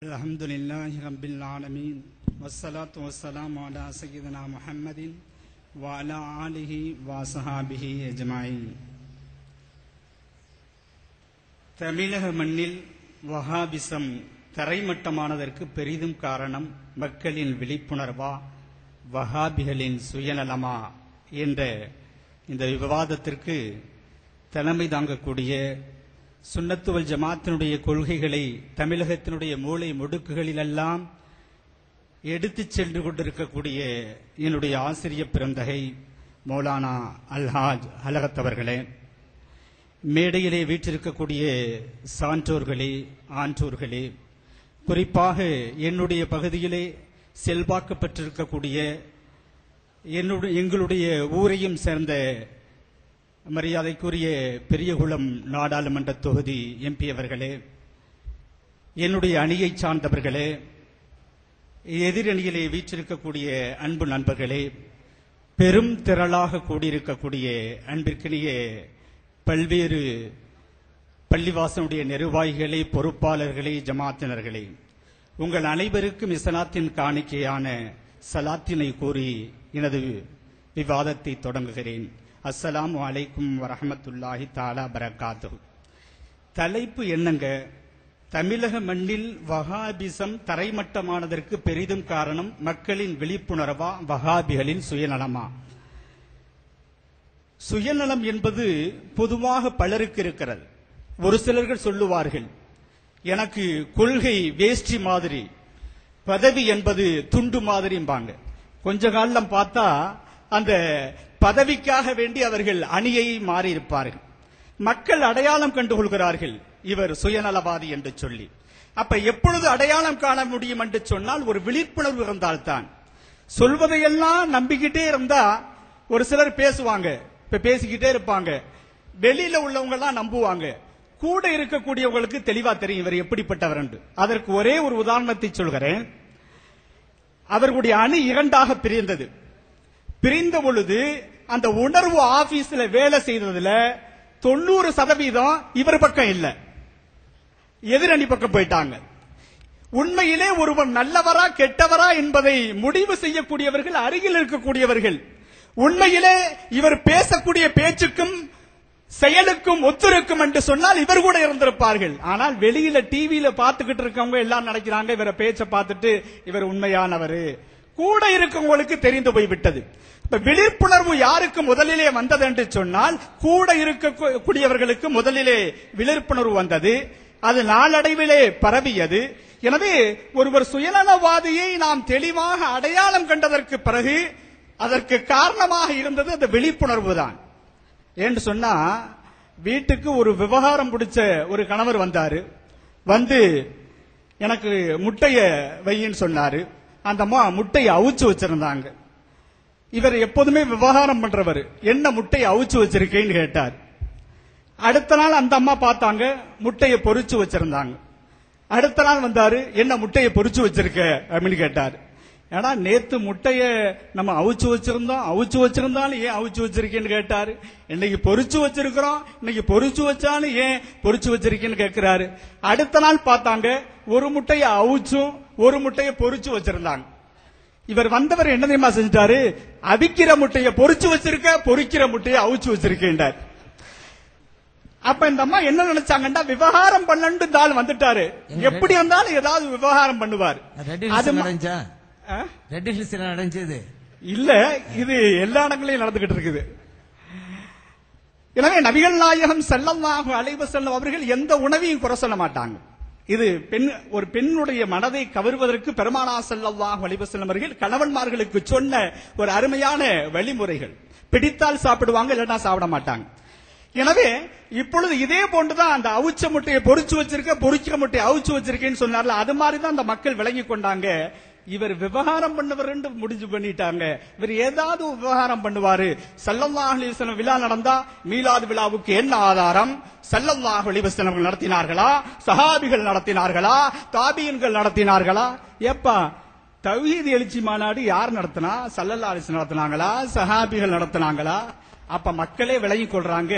Alhamdulillahi Rabbil Alameen Wassalatu wassalamu ala Sayyidina Muhammadin wa ala alihi wa sahabihi ajma'in. தமிழக மண்ணில் Wahhabism தரைமட்டமானதற்கு பெரிதும் காரணம் மக்களின் விழிப்புணர்வா வஹாபிகளின் சுயநலமா என்ற இந்த விவாதத்திற்கு தலைமை தாங்கக்கூடிய சுன்னத்து வல் ஜமாத்தினுடைய கொள்கைகளை தமிழகத்தினுடைய மூலை முடுக்குகளிலெல்லாம் எடுத்துச் சென்று கொண்டிருக்கக்கூடிய என்னுடைய ஆசிரியர் பிறந்தகை மௌலானா அல்ஹாஜ் ஹலகத் அவர்களே, மேடையிலே வீற்றிருக்கக்கூடிய சான்றோர்களே, ஆன்றோர்களே, குறிப்பாக என்னுடைய பகுதியிலே செல்வாக்கு பெற்றிருக்கக்கூடிய எங்களுடைய ஊரையும் சேர்ந்த மரியாதைக்குரிய பெரியகுளம் நாடாளுமன்ற தொகுதி எம்பி அவர்களே, என்னுடைய அணியை சார்ந்தவர்களே, எதிரணியிலே வீற்றிருக்கக்கூடிய அன்பு நண்பர்களே, பெரும் திரளாக கூடியிருக்கக்கூடிய அன்பிற்கினிய பல்வேறு பள்ளிவாசனுடைய நிர்வாகிகளே, பொறுப்பாளர்களே, ஜமாத்தினர்களே, உங்கள் அனைவருக்கும் இஸ்லாத்தின் காணிக்கையான சலாத்தினை கூறி எனது விவாதத்தை தொடங்குகிறேன். அஸ்ஸலாமு அலைக்கும் வரஹ்மத்துல்லாஹி தஆலா பரகாத்துஹு. தலைப்பு என்னங்க? தமிழக மண்ணில் வஹாபிசம் தரைமட்டமானதற்கு பெரிதும் காரணம் மக்களின் விழிப்புணர்வா வஹாபிகளின் சுயநலமா? சுயநலம் என்பது பொதுவாக பலருக்கு இருக்கிறது. ஒரு சிலர்கள் சொல்லுவார்கள், எனக்கு கொள்கை வேஷ்டி மாதிரி, பதவி என்பது துண்டு மாதிரிம்பாங்க. கொஞ்ச காலம் பார்த்தா அந்த பதவிக்காக வேண்டி அவர்கள் அணியை மாறி இருப்பார்கள். மக்கள் அடையாளம் கண்டுகொள்கிறார்கள், இவர் சுயநலவாதி என்று சொல்லி. அப்ப எப்பொழுது அடையாளம் காண முடியும் என்று சொன்னால், ஒரு விழிப்புணர்வு இருந்தால்தான். சொல்வதையெல்லாம் நம்பிக்கிட்டே இருந்தா ஒரு சிலர் பேசுவாங்க, இப்ப பேசிக்கிட்டே இருப்பாங்க, வெளியில உள்ளவங்க எல்லாம் நம்புவாங்க, கூட இருக்கக்கூடியவங்களுக்கு தெளிவா தெரியும் இவர் எப்படிப்பட்டவர் என்று. அதற்கு ஒரே ஒரு உதாரணத்தை சொல்கிறேன். அவர்களுடைய அணி இரண்டாக பிரிந்தது. பிரிந்த பொழுது அந்த உணர்வு ஆபீஸ்ல வேலை செய்ததுல 90% இவர் பக்கம் இல்ல, எதிரணி பக்கம் போயிட்டாங்க. உண்மையிலே ஒருவன் நல்லவரா கெட்டவரா என்பதை முடிவு செய்யக்கூடியவர்கள் அருகில் இருக்கக்கூடியவர்கள். உண்மையிலே இவர் பேசக்கூடிய பேச்சுக்கும் செயலுக்கும் ஒத்துருக்கும் என்று சொன்னால் இவர் கூட இருந்திருப்பார்கள். ஆனால் வெளியில டிவியில பார்த்துக்கிட்டு இருக்கவங்க எல்லாம் நினைக்கிறாங்க இவரை பேச்ச பார்த்துட்டு இவர் உண்மையானவர். கூட இருக்கவங்களுக்கு தெரிந்து போய்விட்டது. விழிப்புணர்வு யாருக்கு முதலிலே வந்தது என்று சொன்னால், கூட இருக்கக்கூடியவர்களுக்கு முதலிலே விழிப்புணர்வு வந்தது. அது நாளடைவிலே பரவியது. எனவே ஒருவர் சுயநலவாதியை நாம் தெளிவாக அடையாளம் கண்டதற்கு பிறகு அதற்கு காரணமாக இருந்தது அந்த விழிப்புணர்வு தான். என்று சொன்னா, வீட்டுக்கு ஒரு விவகாரம் பிடிச்ச ஒரு கணவர் வந்தாரு. வந்து எனக்கு முட்டைய வையின்னு சொன்னாரு. அந்த அம்மா முட்டையை அவிச்சு வச்சிருந்தாங்க. இவர் எப்போதுமே விவகாரம் பண்றவர், என்ன முட்டையை அவிச்சு வச்சிருக்கேன்னு கேட்டார். அடுத்த நாள் அந்த அம்மா பார்த்தாங்க, முட்டையை பொரிச்சு வச்சிருந்தாங்க. அடுத்த நாள் வந்தாரு, என்ன முட்டையை பொரிச்சு வச்சிருக்க அப்படின்னு கேட்டார். ஏன்னா நேத்து முட்டைய நம்ம அவிச்சு வச்சிருந்தாலும் ஏன் அவிச்சு வச்சிருக்கேன்னு கேட்டாரு. இன்னைக்கு பொரிச்சு வச்சிருக்கிறோம், இன்னைக்கு பொரிச்சு வச்சாலும் ஏன் பொரிச்சு வச்சிருக்கேன்னு கேட்கிறாரு. அடுத்த நாள் பார்த்தாங்க, ஒரு முட்டையை அவிச்சும் ஒரு முட்டையை பொரிச்சு வச்சிருந்தாங்க. இவர் வந்தவர் என்ன தெரியுமா செஞ்சாரு? அவிக்கிற முட்டையை பொரிச்சு வச்சிருக்க, பொரிக்கிற முட்டையை அவிச்சு வச்சிருக்கேன்டார். அப்ப இந்த அம்மா என்ன நினைச்சாங்கன்னா, விவகாரம் பண்ணு தாள் வந்துட்டாரு, எப்படி வந்தாலும் ஏதாவது விவகாரம் பண்ணுவார். இல்ல, இது எல்லா இடங்களையும் நடந்துகிட்டு இருக்குது. எனவே நபிகள் நாயகம் ஸல்லல்லாஹு அலைஹி வஸல்லம் அவர்கள் எந்த உணவையும் குறை சொல்ல மாட்டாங்க. இது ஒரு பெண்ணுடைய மனதை கவர்வதற்கு பெருமானார் ஸல்லல்லாஹு அலைஹி வஸல்லம் அவர்கள் கணவன்மார்களுக்கு சொன்ன ஒரு அருமையான வழிமுறைகள். பிடித்தால் சாப்பிடுவாங்க, இல்லைன்னா சாப்பிட மாட்டாங்க. எனவே இப்பொழுது இதே போன்றுதான் அந்த அவிச்ச முட்டையை பொரிச்சு வச்சிருக்க, பொரிக்கிற முட்டையை அவிச்சு வச்சிருக்கேன்னு சொன்னார்ல, அது மாதிரிதான் அந்த மக்கள் விளங்கி கொண்டாங்க. இவர் விவகாரம் பண்ணவர் முடிஞ்சு பண்ணிட்டாங்க. இவர் ஏதாவது விவகாரம் பண்ணுவாரு. ஸல்லல்லாஹு அலைஹி வஸல்லம் விழா நடந்தா மீலாது விழாவுக்கு என்ன ஆதாரம்? ஸல்லல்லாஹு அலைஹி வஸல்லம் நடத்தினார்களா? சஹாபிகள் நடத்தினார்களா? தாபியீன்கள் நடத்தினார்களா? ஏப்பா, தௌஹீத் எழுச்சி மாநாடு யார் நடத்தினா? ஸல்லல்லாஹு அலைஹி வஸல்லம் நடத்தினாங்களா? சஹாபிகள் நடத்தினாங்களா? அப்ப மக்களே விளங்கிக் கொள்றாங்க,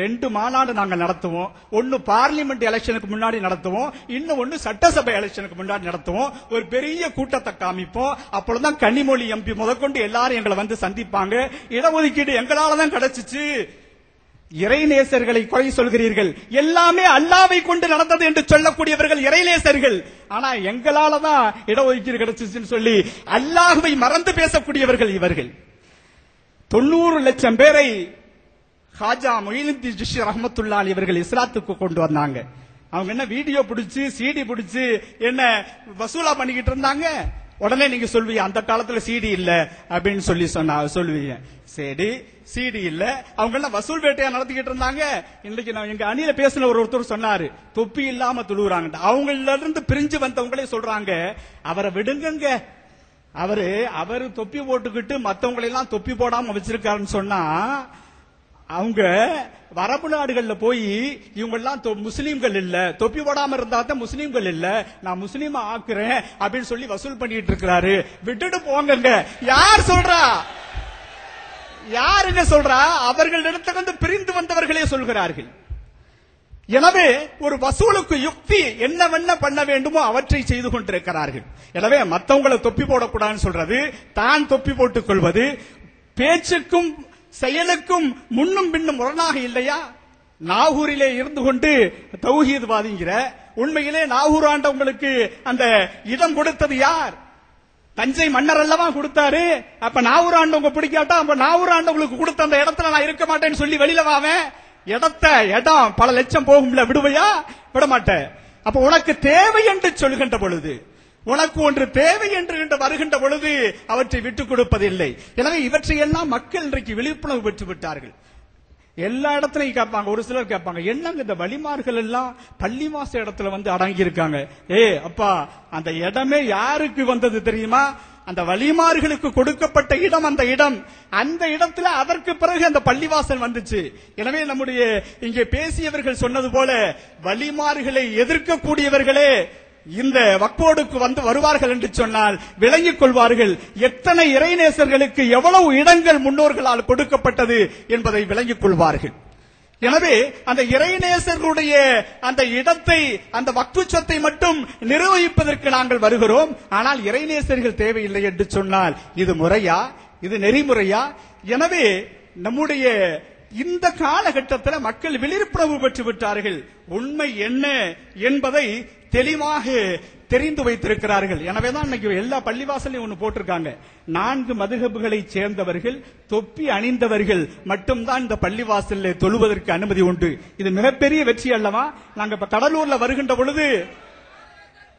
2 மாநாடு நாங்க நடத்துவோம், ஒன்னு பார்லிமெண்ட் எலெக்ஷனுக்கு முன்னாடி நடத்துவோம், இன்னும் ஒன்னு சட்டசபை எலெக்ஷனுக்கு முன்னாடி நடத்துவோம், ஒரு பெரிய கூட்டத்தை காமிப்போம். அப்பொழுதுதான் கனிமொழி எம்பி முதற்கொண்டு எல்லாரும் எங்களை வந்து சந்திப்பாங்க. இடஒதுக்கீடு எங்களாலதான் கிடைச்சிச்சு. இறைநேசர்களை குறை சொல்கிறீர்கள், எல்லாமே அல்லாவை கொண்டு நடந்தது என்று சொல்லக்கூடியவர்கள் இறைநேசர்கள். ஆனா எங்களாலதான் இடஒதுக்கீடு கிடைச்சிச்சுன்னு சொல்லி அல்லாஹ்வை மறந்து பேசக்கூடியவர்கள் இவர்கள். 90 லட்சம் பேரை ஹாஜா மொய்னுத்தீன் சிஷ்தி ரஹ்மத்துல்லாஹி அலைஹி இவர்கள் இஸ்லாத்துக்கு கொண்டு வந்தாங்க. அவங்க என்ன வீடியோ பிடிச்சு சிடி பிடிச்சு என்ன வசூலா பண்ணிக்கிட்டு இருந்தாங்க. உடனே நீங்க சொல்வீங்க அந்த காலத்துல சிடி இல்ல அப்படின்னு சொல்லி சொல்லுவீங்க. சரி, சிடி இல்ல, அவங்க எல்லாம் வசூல் வேட்டையா நடத்திக்கிட்டு இருந்தாங்க. இன்னைக்கு நான் எங்க அணியில பேசின ஒருத்தர் சொன்னாரு, தொப்பி இல்லாம துழுவுறாங்க. அவங்கள இருந்து பிரிஞ்சு வந்தவங்களே சொல்றாங்க, அவரை விடுங்க, அவரு தொப்பி போட்டுக்கிட்டு மத்தவங்களை எல்லாம் தொப்பி போடாம வச்சிருக்காருன்னு சொன்னா, அவங்க அரபு நாடுகள்ல போய் இவங்க எல்லாம் முஸ்லீம்கள் இல்ல, தொப்பி போடாம இருந்தா தான் முஸ்லீம்கள் இல்ல, நான் முஸ்லீமா ஆக்குறேன் அப்படின்னு சொல்லி வசூல் பண்ணிட்டு இருக்கிறாரு. விட்டுட்டு போங்க. யார் சொல்றா? யாருங்க சொல்றா? அவர்களிடத்திலிருந்து பிரிந்து வந்தவர்களே சொல்கிறார்கள். எனவே ஒரு வசூலுக்கு யுக்தி என்னவென்ன பண்ண வேண்டுமோ அவற்றை செய்து கொண்டிருக்கிறார்கள். எனவே மத்தவங்களை தொப்பி போடக்கூடாதுன்னு சொல்றது, தான் தொப்பி போட்டுக் கொள்வது பேச்சுக்கும் செயலுக்கும் முன்னும் பின்னும் முரணாக இல்லையா? நாகூரிலே இருந்து கொண்டு தௌஹீத் வாதிங்கிற, உண்மையிலே நாகூர் ஆண்டவங்களுக்கு அந்த இடம் கொடுத்தது யார்? தஞ்சை மன்னர் அல்லவா கொடுத்தாரு. அப்ப நாகூர் ஆண்டவங்க பிடிக்காட்டா அப்ப நாகூர் ஆண்டவங்களுக்கு கொடுத்த அந்த இடத்துல நான் இருக்க மாட்டேன்னு சொல்லி வெளியில வாவேன். இடம் பல லட்சம் போகும்ல, விடுவையா? விட மாட்டேன். அப்ப உனக்கு தேவை என்று சொல்கின்ற பொழுது, உனக்கு ஒன்று தேவை என்று வருகின்ற பொழுது அவற்றை விட்டுக் கொடுப்பதில்லை. எனவே இவற்றையெல்லாம் மக்கள் இன்றைக்கு விழிப்புணர்வு பெற்று விட்டார்கள். எல்லா இடத்துலயும் கேட்பாங்க, ஒரு சிலர் கேட்பாங்க, என்னங்க இந்த வழிமார்கள் எல்லாம் பள்ளிவாச இடத்துல வந்து அடங்கி இருக்காங்க. அப்பா, அந்த இடமே யாருக்கு வந்தது தெரியுமா? அந்த வழிமார்களுக்கு கொடுக்கப்பட்ட இடம். அந்த இடத்துல அதற்கு பிறகு அந்த பள்ளிவாசல் வந்துச்சு. எனவே நம்முடைய இங்கே பேசியவர்கள் சொன்னது போல வழிமார்களை எதிர்க்கக்கூடியவர்களே இந்த வக்ஃபோர்டுக்கு வந்து வருவார்கள் என்று சொன்னால் விளங்கிக் கொள்வார்கள், எத்தனை இறைநேசர்களுக்கு எவ்வளவு இடங்கள் முன்னோர்களால் கொடுக்கப்பட்டது என்பதை விளங்கிக் கொள்வார்கள். எனவே அந்த இறைநேசர்களுடைய அந்த இடத்தை, அந்த வக்ஃபு சொத்தை மட்டும் நிர்வகிப்பதற்கு நாங்கள் வருகிறோம். ஆனால் இறைநேசர்கள் தேவையில்லை என்று சொன்னால் இது முறையா? இது நெறிமுறையா? எனவே நம்முடைய இந்த காலகட்டத்தில் மக்கள் விழிப்புணர்வு பெற்று விட்டார்கள். உண்மை என்ன என்பதை தெளிவாக தெரிந்து வைத்திருக்கிறார்கள். எனவேதான் இன்னைக்கு எல்லா பள்ளிவாசலையும் ஒன்று போட்டிருக்காங்க, 4 மதுஹபுகளை சேர்ந்தவர்கள் தொப்பி அணிந்தவர்கள் மட்டும்தான் இந்த பள்ளிவாசலில் தொழுவதற்கு அனுமதி உண்டு. இது மிகப்பெரிய வெற்றி அல்லவா? நாங்க இப்ப கடலூர்ல வருகின்ற பொழுது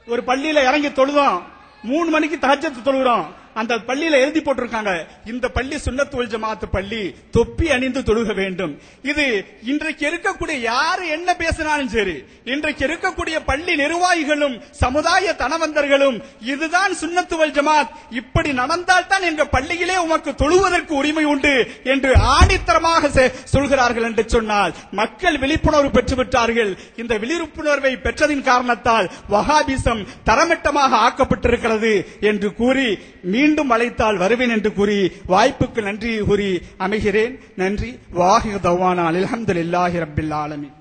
ஒரு பள்ளியில இறங்கி தொழுதோம், 3 மணிக்கு தஹஜ்ஜத் தொழுகிறோம். அந்த பள்ளியில எழுதி போட்டிருக்காங்க, இந்த பள்ளி சுன்னத் வல் ஜமாத் பள்ளி, தொப்பி அணிந்து தொழுக வேண்டும். இது இன்றைக்கு இருக்கக்கூடிய யாரு என்ன பேசினாலும் சரி, இன்றைக்கு இருக்கக்கூடிய பள்ளி நிர்வாகிகளும் சமுதாய தனவந்தர்களும் இதுதான் சுன்னத் வல் ஜமாத், இப்படி நடந்தால் தான் எங்க பள்ளியிலே உமக்கு தொழுவதற்கு உரிமை உண்டு என்று ஆணித்தரமாக சொல்கிறார்கள் என்று சொன்னால் மக்கள் விழிப்புணர்வு பெற்றுவிட்டார்கள். இந்த விழிப்புணர்வை பெற்றதின் காரணத்தால் வஹாபிசம் தரமட்டமாக ஆக்கப்பட்டிருக்கிறது என்று கூறி, மீண்டும் அழைத்தால் வருவேன் என்று கூறி வாய்ப்புக்கு நன்றி கூறி அமைகிறேன். நன்றி. வாஹிர் தவானா அல்ஹம்துலில்லாஹி ரப்பில் ஆலமீன்.